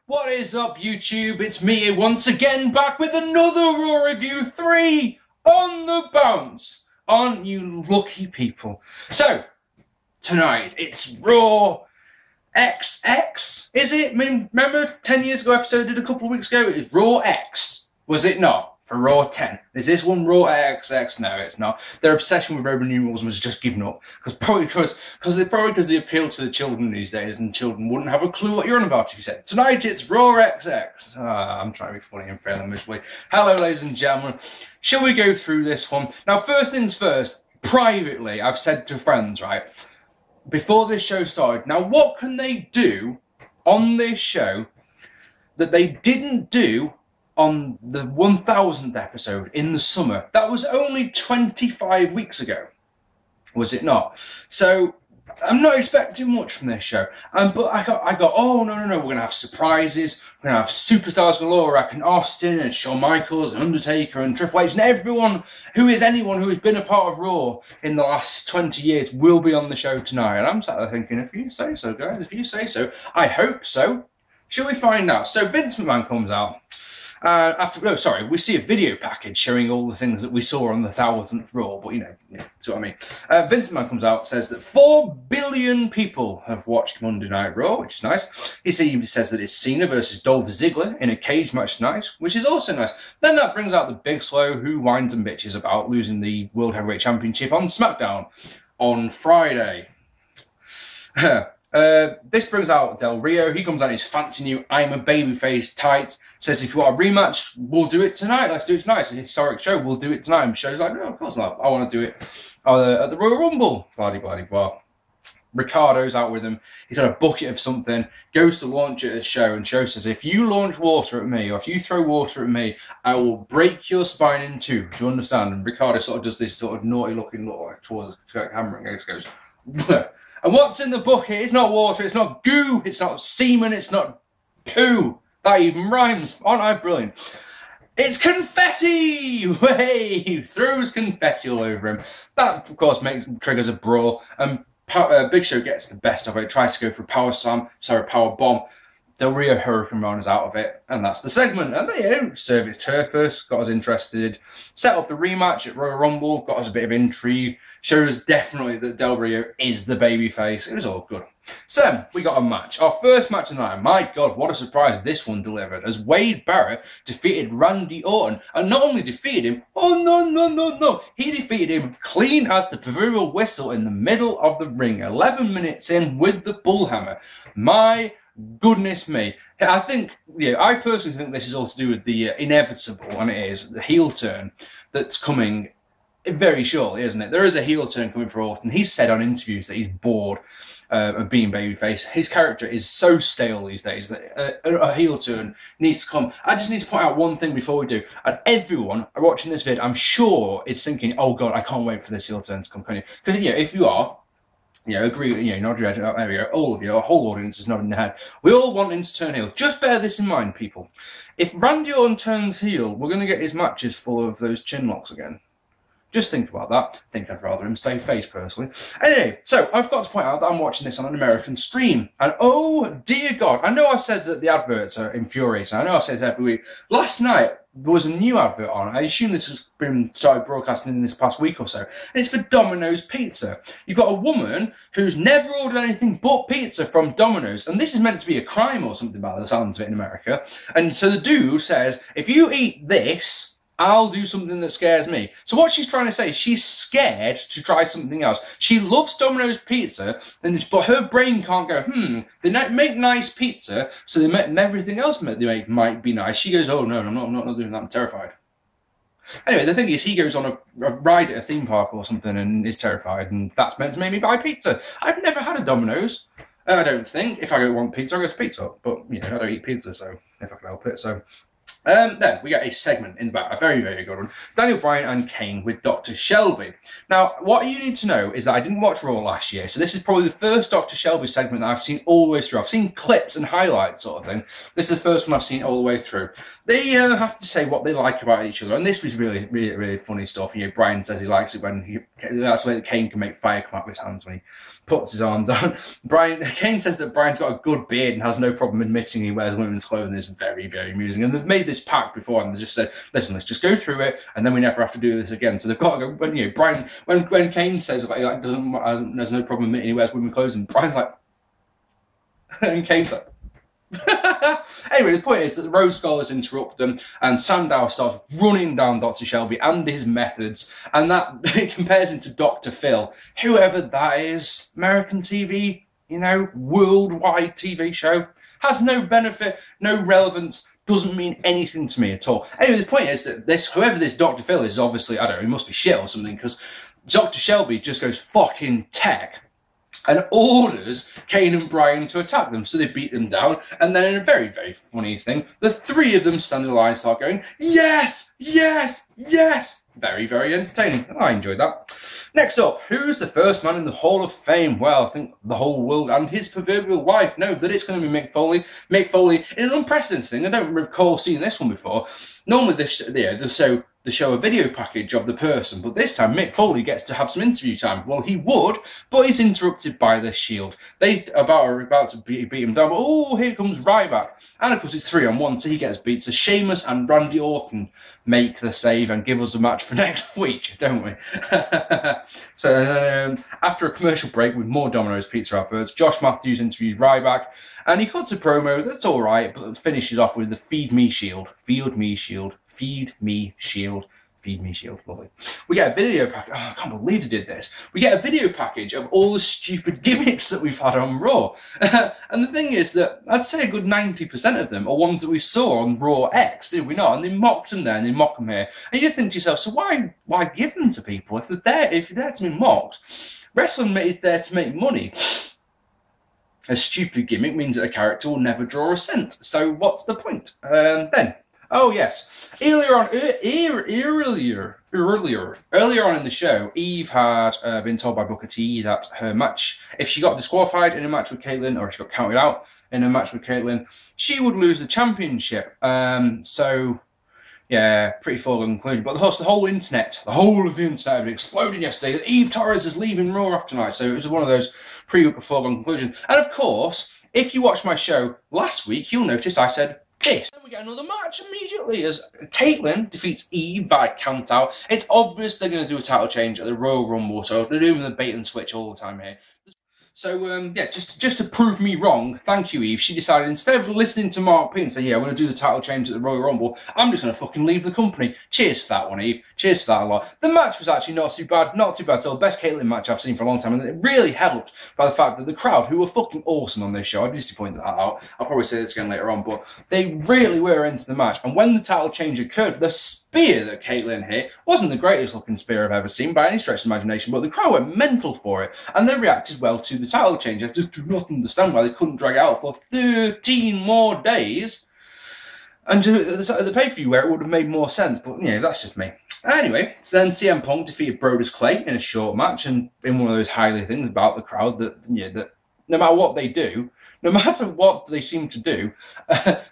What is up, YouTube? It's me once again, back with another Raw review. 3 on the bounce. Aren't you lucky people? So, tonight, it's Raw XX, is it? I mean, remember 10 years ago episode I did a couple of weeks ago? It was Raw X, was it not? For Raw 10. Is this one Raw XX? No, it's not. Their obsession with Roman numerals was just given up. Probably because they appeal to the children these days, and children wouldn't have a clue what you're on about if you said, tonight it's Raw XX. I'm trying to be funny and failing miserably. Hello, ladies and gentlemen. Shall we go through this one? Now, first things first, privately, I've said to friends, right, before this show started, now what can they do on this show that they didn't do on the 1000th episode in the summer? That was only 25 weeks ago, was it not? So I'm not expecting much from this show. But I got, oh no, we're gonna have surprises. We're gonna have superstars galore, like Austin and Shawn Michaels and Undertaker and Triple H and everyone anyone who has been a part of Raw in the last 20 years will be on the show tonight. And I'm sat there thinking, if you say so, guys, if you say so, I hope so. Shall we find out? So Vince McMahon comes out. We see a video package showing all the things that we saw on the 1000th Raw, but you know, see what I mean. Vince McMahon comes out, says that 4 billion people have watched Monday Night Raw, which is nice. He says that it's Cena versus Dolph Ziggler in a cage match, nice, which is also nice. Then that brings out the Big Slow, who whines and bitches about losing the World Heavyweight Championship on SmackDown on Friday. This brings out Del Rio. He comes out in his fancy new I'm a Babyface tights. Says if you want a rematch, we'll do it tonight. Let's do it tonight. It's a historic show. We'll do it tonight. And the show's like, no, of course not. I want to do it at the Royal Rumble. Blah. Ricardo's out with him. He's got a bucket of something. Goes to launch it at a show. And show says, if you launch water at me, or if you throw water at me, I will break your spine in two. Do you understand? And Ricardo sort of does this sort of naughty looking look like towards the camera and goes, and what's in the bucket? It's not water, it's not goo, it's not semen, it's not poo. That even rhymes. Aren't I brilliant? It's confetti! Way! Throws confetti all over him. That, of course, triggers a brawl. And Big Show gets the best of it. Tries to go for power bomb. Del Rio Hurricane Run is out of it, and that's the segment. And they serve its purpose, got us interested. Set up the rematch at Royal Rumble, got us a bit of intrigue. Showed us definitely that Del Rio is the babyface. It was all good. So then, we got a match. Our first match tonight. My God, what a surprise this one delivered. As Wade Barrett defeated Randy Orton. And not only defeated him, oh no. He defeated him clean as the proverbial whistle in the middle of the ring. 11 minutes in with the bullhammer. My goodness me. I personally think this is all to do with the inevitable, and it is, the heel turn that's coming very shortly, isn't it? There is a heel turn coming for Orton. He's said on interviews that he's bored of being babyface. His character is so stale these days that a heel turn needs to come. I just need to point out one thing before we do. And everyone watching this vid, I'm sure, is thinking, oh God, I can't wait for this heel turn to come. Because, if you are, agree, nod your head, there we go, all of you, our whole audience is nodding their head. We all want him to turn heel. Just bear this in mind, people. If Randy Orton turns heel, we're going to get his matches full of those chin locks again. Just think about that. I think I'd rather him stay face, personally. Anyway, so I've got to point out that I'm watching this on an American stream. And oh dear God, I know I said that the adverts are infuriating. I know I say this every week. Last night, there was a new advert on. I assume this has been started broadcasting in this past week or so. And it's for Domino's Pizza. You've got a woman who's never ordered anything but pizza from Domino's. And this is meant to be a crime or something by the sounds of it in America. And so the dude says, if you eat this, I'll do something that scares me. So what she's trying to say is she's scared to try something else. She loves Domino's Pizza, but her brain can't go, they make nice pizza, so they make everything else they make might be nice. She goes, oh no, I'm not doing that, I'm terrified. Anyway, the thing is, he goes on a ride at a theme park or something and is terrified, and that's meant to make me buy pizza. I've never had a Domino's. I don't think. If I want pizza, I go to Pizza Hut. But, I don't eat pizza, so if I can help it, so Then we get a segment in the back, a very, very good one. Daniel Bryan and Kane with Dr. Shelby. Now, what you need to know is that I didn't watch Raw last year, so this is probably the first Dr. Shelby segment that I've seen all the way through. I've seen clips and highlights sort of thing. This is the first one I've seen all the way through. They have to say what they like about each other, and this was really, really, really funny stuff. You know, Bryan says he likes it when that's the way that Kane can make fire come out of his hands when he puts his arm down. Kane says that Bryan's got a good beard and has no problem admitting he wears women's clothing. It's very, very amusing. And they've made this pact before, and they just said, listen, let's just go through it, and then we never have to do this again. So they've got to go, when, you know, Bryan, when Kane says, like there's no problem admitting he wears women's clothing, Bryan's like, and Kane's like, anyway, the point is that the Rose Scholars interrupt them, and Sandow starts running down Dr. Shelby and his methods, and that it compares him to Dr. Phil, whoever that is. American TV, you know, worldwide TV show, has no benefit, no relevance, doesn't mean anything to me at all. Anyway, the point is that whoever this Dr. Phil is obviously, I don't know, he must be shit or something, because Dr. Shelby just goes fucking tech and orders Kane and Bryan to attack them. So they beat them down, and then in a very, very funny thing, the three of them stand in line and start going, yes, yes, yes. Very, very entertaining. I enjoyed that. Next up, who's the first man in the Hall of Fame? Well, I think the whole world and his proverbial wife know that it's going to be Mick Foley. Mick Foley, in an unprecedented thing, I don't recall seeing this one before. Normally they show a video package of the person, but this time Mick Foley gets to have some interview time. Well, he would, but he's interrupted by the Shield. They are about to beat him down, but oh, here comes Ryback. And of course it's 3-on-1, so he gets beat. So Sheamus and Randy Orton make the save and give us a match for next week, don't we? So after a commercial break with more Domino's Pizza adverts, Josh Matthews interviews Ryback, and he cuts a promo that's alright, but finishes off with the Feed Me Shield. Feed Me Shield. Feed me shield. Feed me shield. Lovely. We get a video package. Oh, I can't believe they did this. We get a video package of all the stupid gimmicks that we've had on Raw. And the thing is that I'd say a good 90% of them are ones that we saw on Raw X, did we not? And they mocked them there and they mock them here. And you just think to yourself, so why give them to people if they're there to be mocked? Wrestling is there to make money. A stupid gimmick means that a character will never draw a cent. So what's the point? Then. Oh yes, earlier on in the show, Eve had been told by Booker T that her match, if she got disqualified in a match with Caitlyn, or if she got counted out in a match with Caitlyn, she would lose the championship. So yeah, pretty foregone conclusion. But the whole internet, the whole of the internet had exploded yesterday that Eve Torres is leaving Raw after tonight. So it was one of those pretty foregone conclusions. And of course, if you watched my show last week, you'll notice I said this. Then we get another match immediately as Caitlyn defeats Eve by count out. It's obvious they're going to do a title change at the Royal Rumble, so they're doing the bait and switch all the time here. So, yeah, just to prove me wrong, thank you, Eve. She decided, instead of listening to Mark P and say, yeah, I'm going to do the title change at the Royal Rumble, I'm just going to fucking leave the company. Cheers for that one, Eve. Cheers for that a lot. The match was actually not too bad at all. Best Caitlyn match I've seen for a long time, and it really helped by the fact that the crowd, who were fucking awesome on this show, I just pointed that out. I'll probably say this again later on, but they really were into the match. And when the title change occurred, the spear that Caitlyn hit wasn't the greatest looking spear I've ever seen by any stretch of imagination, but the crowd went mental for it, and they reacted well to the title change. I just do not understand why they couldn't drag it out for 13 more days and do it at the pay-per-view where it would have made more sense, but, you know, that's just me. Anyway, so then CM Punk defeated Brodus Clay in a short match, and in one of those highly things about the crowd that, you know, that no matter what they do, no matter what they seem to do,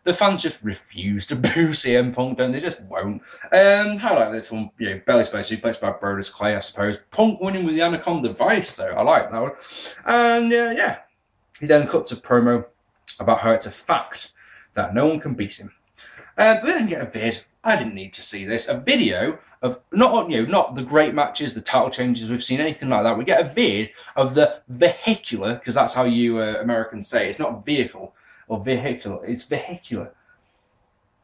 the fans just refuse to boo CM Punk, don't they? Just won't. How like this one? You know, belly space suplex by Brodus Clay, I suppose. Punk winning with the Anaconda Vice, though. I like that one. And yeah, he then cuts a promo about how it's a fact that no one can beat him. But we then get a vid. I didn't need to see this. A video of not the great matches, the title changes we've seen, anything like that. We get a vid of the vehicular, because that's how you Americans say it. It's not vehicle or vehicular. It's vehicular.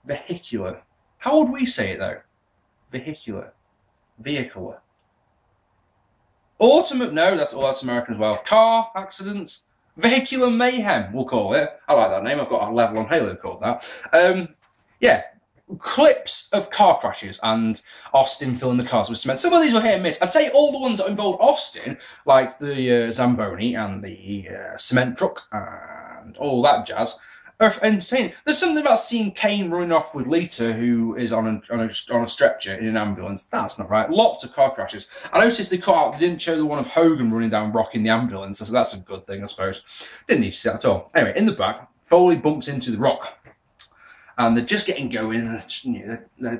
Vehicular. How would we say it though? Vehicular. Vehicular. Ultimate. No, that's American as well. Car accidents. Vehicular mayhem, we'll call it. I like that name. I've got a level on Halo called that. Yeah. Clips of car crashes and Austin filling the cars with cement. Some of these were hit and miss. I'd say all the ones that involved Austin, like the Zamboni and the cement truck and all that jazz, are entertaining. There's something about seeing Kane running off with Lita, who is on a stretcher in an ambulance. That's not right. Lots of car crashes. I noticed they didn't show the one of Hogan running down Rock in the ambulance, so that's a good thing, I suppose. Didn't need to see that at all. Anyway, in the back, Foley bumps into the Rock. And they're just getting going, and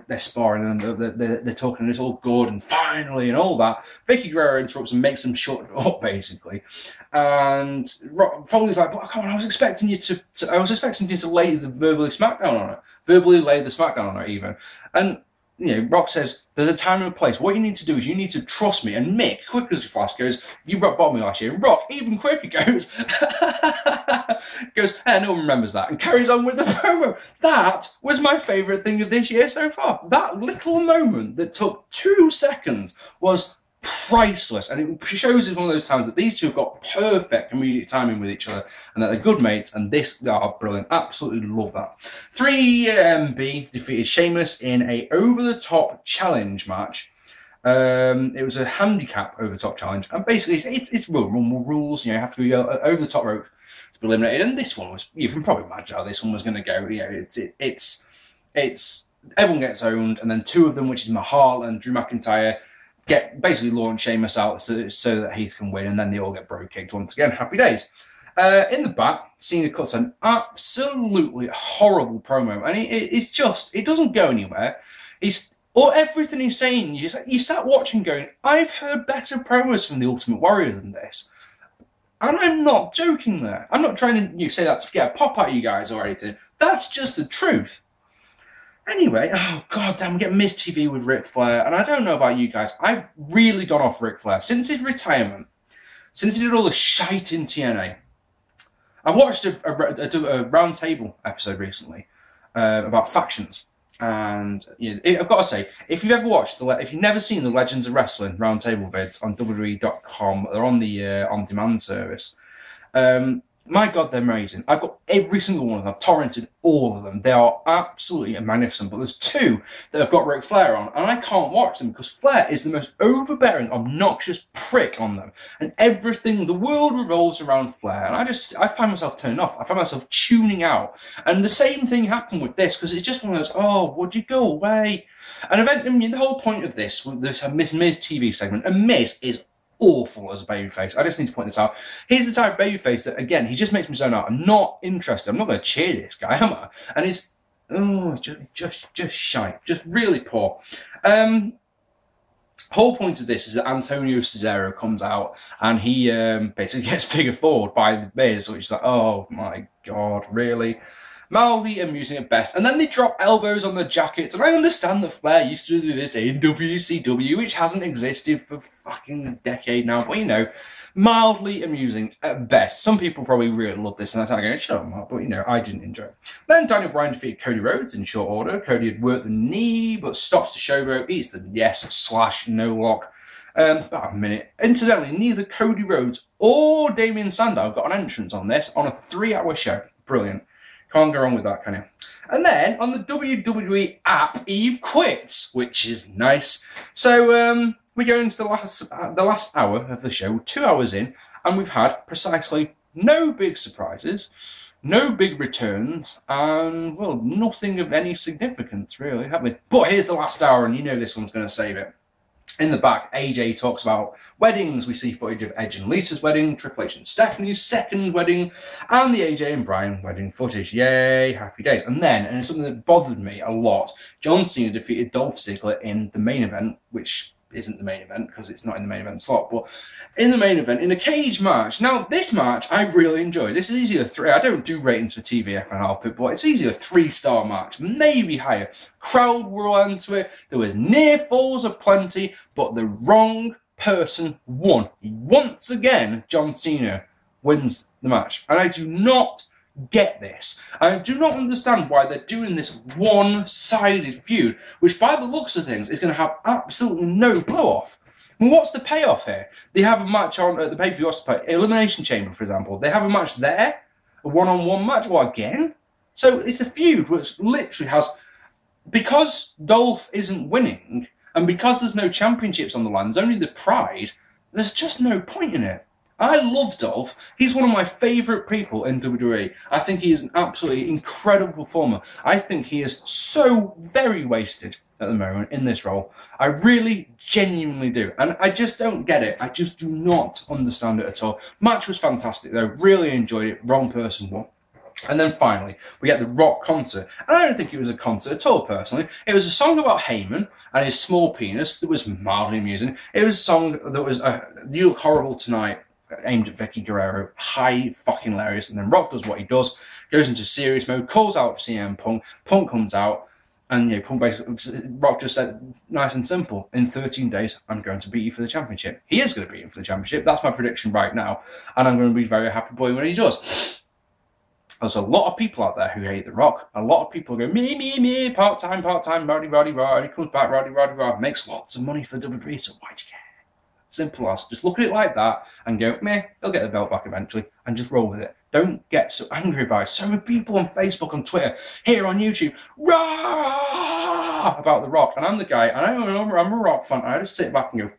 they're sparring, and they're talking, and it's all good, and finally, and all that. Vicky Guerrero interrupts and makes them shut up, basically. And Foley's like, "But come on, I was expecting you to lay the verbally lay the smackdown on her, even." And Rock says, "There's a time and a place. What you need to do is you need to trust me." And Mick, quick as a flash, goes, "You rock bottom me last year." And Rock, even quicker, goes, no one remembers that, and carries on with the promo. That was my favourite thing of this year so far. That little moment that took 2 seconds was priceless, and it shows it's one of those times that these two have got perfect comedic timing with each other, and that they're good mates, and they are brilliant. Absolutely love that. 3MB defeated Sheamus in a over-the-top challenge match. It was a handicap over-the-top challenge, and basically it's Rumble rules. You have to go over the top rope to be eliminated, and this one was, you can probably imagine how this one was going to go. It's everyone gets owned, and then 2 of them, which is Mahal and Drew McIntyre, basically launch Sheamus out so that Heath can win, and then they all get bro kicked once again. Happy days. In the back, Cena cuts an absolutely horrible promo, and it doesn't go anywhere. Everything he's saying, you sat watching going, I've heard better promos from the Ultimate Warrior than this. And I'm not joking there. I'm not trying to say that to get a pop at you guys or anything. That's just the truth. Anyway, oh god damn, we get Miz TV with Ric Flair, and I don't know about you guys, I've really gone off Ric Flair since his retirement, since he did all the shite in TNA. I watched a round table episode recently about factions, and I've got to say, if you've never seen the Legends of Wrestling round table vids on WWE.com, they're on the on-demand service. My god, they're amazing. I've got every single one of them. I've torrented all of them. They are absolutely magnificent. But there's 2 that have got Ric Flair on, and I can't watch them because Flair is the most overbearing, obnoxious prick on them. And everything, the world revolves around Flair. And I find myself turning off. I find myself tuning out. And the same thing happened with this, because it's just one of those, oh, would you go away? And eventually, the whole point of this Miz TV segment, and Miz is awful as a babyface. I just need to point this out. He's the type of babyface that, again, he just makes me zone out. I'm not interested. I'm not going to cheer this guy, am I? And it's just shite. Just really poor. Whole point of this is that Antonio Cesaro comes out and he basically gets figure forward by the Miz, which is like, oh my god, really? Mildly amusing at best. And then they drop elbows on the jackets. And I understand that Flair used to do this in WCW, which hasn't existed for fucking a decade now. But, mildly amusing at best. Some people probably really love this, and I'm going, shut up, Mark. But, I didn't enjoy it. Then Daniel Bryan defeated Cody Rhodes in short order. Cody had worked the knee, but stops the showboat. Eats the yes/no lock. About a minute. Incidentally, neither Cody Rhodes or Damien Sandow got an entrance on this on a 3-hour show. Brilliant. Can't go wrong with that, can you? And then, on the WWE app, Eve quits, which is nice. So, we go into the last hour of the show, 2 hours in, and we've had precisely no big surprises, no big returns, and, well, nothing of any significance, really, have we? But here's the last hour, and this one's going to save it. In the back, AJ talks about weddings. We see footage of Edge and Lita's wedding, Triple H and Stephanie's second wedding, and the AJ and Bryan wedding footage. Yay, happy days. And then, and it's something that bothered me a lot, John Cena defeated Dolph Ziggler in the main event, which isn't the main event because it's not in the main event slot, but in the main event, in a cage match. Now, this match I really enjoyed. This is easily a 3. I don't do ratings for TV if I can help it, but it's easily a 3-star match, maybe higher. Crowd were all into it. There was near falls aplenty, but the wrong person won. Once again, John Cena wins the match, and I do not get this. I do not understand why they're doing this one-sided feud, which by the looks of things is going to have absolutely no blow-off. I mean, what's the payoff here? They have a match on at the pay-per-view, Elimination Chamber, for example. They have a match there, a one-on-one match, well, again? So it's a feud which literally has, because Dolph isn't winning, and because there's no championships on the line, there's only the pride, there's just no point in it. I love Dolph. He's one of my favourite people in WWE. I think he is an absolutely incredible performer. I think he is so very wasted at the moment in this role. I really genuinely do. And I just don't get it. I just do not understand it at all. Match was fantastic though. Really enjoyed it. Wrong person won. And then finally, we get the Rock concert. And I don't think it was a concert at all, personally. It was a song about Heyman and his small penis that was mildly amusing. It was a song that was You Look Horrible Tonight, aimed at Vicky Guerrero. High fucking hilarious. And then Rock does what he does, goes into serious mode, calls out CM Punk. Punk comes out, and you know, Punk basically, Rock just said, nice and simple, in 13 days, I'm going to beat you for the championship. He is going to beat him for the championship. That's my prediction right now. And I'm going to be very happy boy when he does. There's a lot of people out there who hate The Rock. A lot of people go, me, part-time, Roddy, he comes back, Roddy, makes lots of money for WWE, so why do you care? Simple as. Just look at it like that and go, meh, he'll get the belt back eventually, and just roll with it. Don't get so angry about it. So many people on Facebook, on Twitter, here on YouTube, rah, about The Rock. And I'm the guy, and I'm a Rock fan, and I just sit back and go,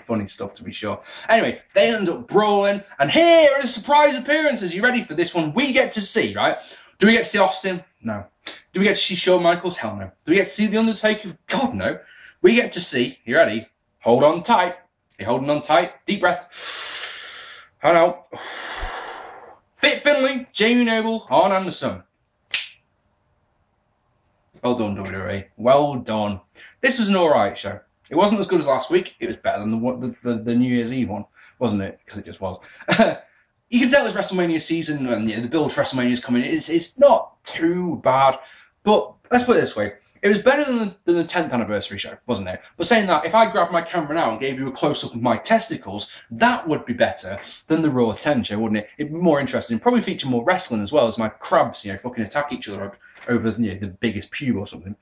funny stuff to be sure. Anyway, they end up brawling, and here are the surprise appearances. You ready for this one? We get to see, right? Do we get to see Austin? No. Do we get to see Shawn Michaels? Hell no. Do we get to see The Undertaker? God no. We get to see, you ready? Hold on tight. You're holding on tight. Deep breath. And out. Fit Finlay, Jamie Noble, Arn Anderson. Well done, WWE. Well done. This was an alright show. It wasn't as good as last week. It was better than the New Year's Eve one, wasn't it? Because it just was. You can tell it's WrestleMania season, and the build to WrestleMania is coming. It's not too bad, but let's put it this way. It was better than the 10th anniversary show, wasn't it? But saying that, if I grabbed my camera now and gave you a close-up of my testicles, that would be better than the Raw 10 show, wouldn't it? It'd be more interesting. Probably feature more wrestling as well, as my crabs, fucking attack each other over the biggest pube or something.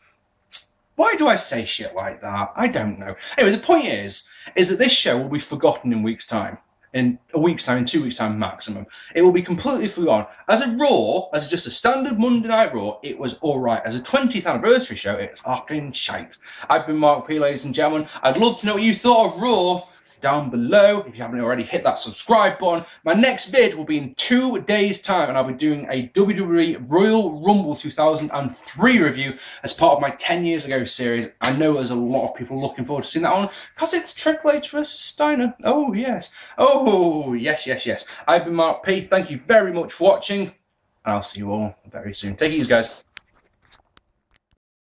Why do I say shit like that? I don't know. Anyway, the point is that this show will be forgotten in weeks' time. In a week's time, in 2 weeks' time maximum. It will be completely forgotten. As a Raw, as just a standard Monday Night Raw, it was alright. As a 20th anniversary show, it's fucking shite. I've been Mark P, ladies and gentlemen. I'd love to know what you thought of Raw down below. If you haven't already, hit that subscribe button. My next vid will be in 2 days' time, and I'll be doing a WWE Royal Rumble 2003 review as part of my 10 years ago series. I know there's a lot of people looking forward to seeing that one, because it's Triple H versus Steiner. Oh, yes. Oh, yes. I've been Mark P. Thank you very much for watching, and I'll see you all very soon. Take it easy, guys.